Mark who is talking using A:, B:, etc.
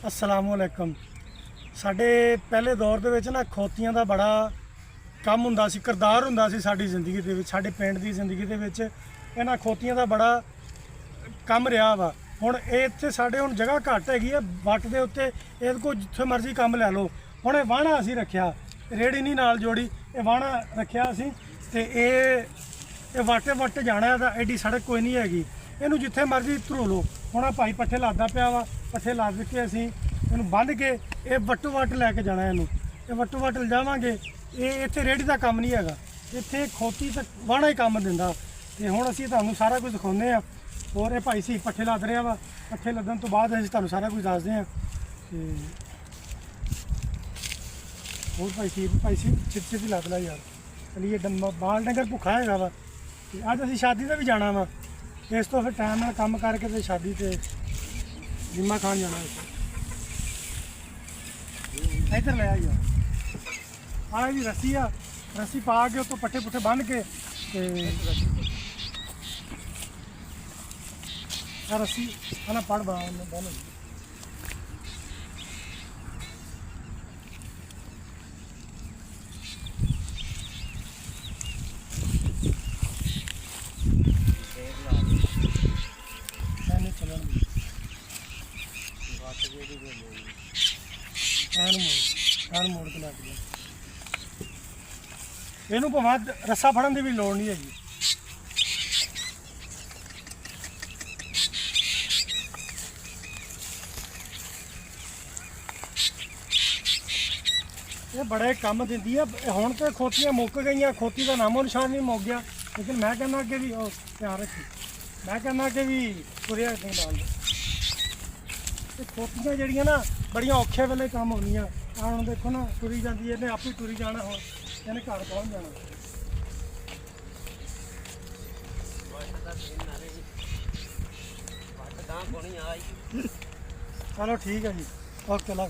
A: अस्सलामुअलैकुम। साडे पहले दौर दे विच ना खोतियां दा बड़ा काम हुंदा सी, किरदार हुंदा सी साडी जिंदगी दे विच, साडे पिंड दी जिंदगी दे विच इन्हां खोतियां दा बड़ा काम रहा वा। हुण इत्थे साडे हुण जगह घट हैगी है, वट दे उत्ते इहदे कोल जिथे मर्जी काम लै लो। हुण इह वाहणा असीं रखिया, रेहड़ी नहीं नाल जोड़ी, इह वाहणा रखिया असीं ते इह वट जाना है, एडी सड़क कोई नहीं हैगी, इहनूं जिथे मर्जी धरो लो। हुण भाई पट्ठे लादा पिया वा, पट्ठे लाद के असीं इहनूं बंध के ये वट्टो वट लैके जाना, इहनूं ये वट्टो वट लिजावांगे। ये इत्थे रेहड़ी का काम नहीं हैगा, इत्थे खोती तक वाहणा ही काम दिंदा। ते हुण असीं तुहानूं सारा कुछ दिखाउने आ। और ये भाई सी पट्ठे लद रहा वा, पट्ठे लदन तो बाद असीं तुहानूं सारा कुछ दसदे आ। ते और भाई सी छेती लद ला यार, चलिए बाल डंगर भुखा हैगा वा। ते अज असीं शादी ते भी जाना वा, इस तो फिर टाइम नाल काम करके ते शादी ते जिम्मा खान जाना। इधर ले आई आ जी रस्सी आ, रस्सी पा के उतो पट्ठे पुट्ठे बन के रस्सी है पड़ बन मोड़ के लग गया। इनू भावें रस्सा फड़न की भी लोड़ नहीं हैगी। ये बड़े काम दिंदी है। हुण तो खोतियां मुक गई, खोती का नामो निशान नहीं मुक गया, लेकिन मैं कहना कि भी ध्यान रखी, मैं कहना कि भी तुरिया नहीं डाल दो। खोतियां जड़ियां ना बड़ियां औखे वेले काम होंदियां। ਹੁਣ देखो ना तुरी जाती है, इन्हें आप ही तुरी जाना, हो इन्हें घर पहुँच जाना। चलो ठीक है जी, ओके ला।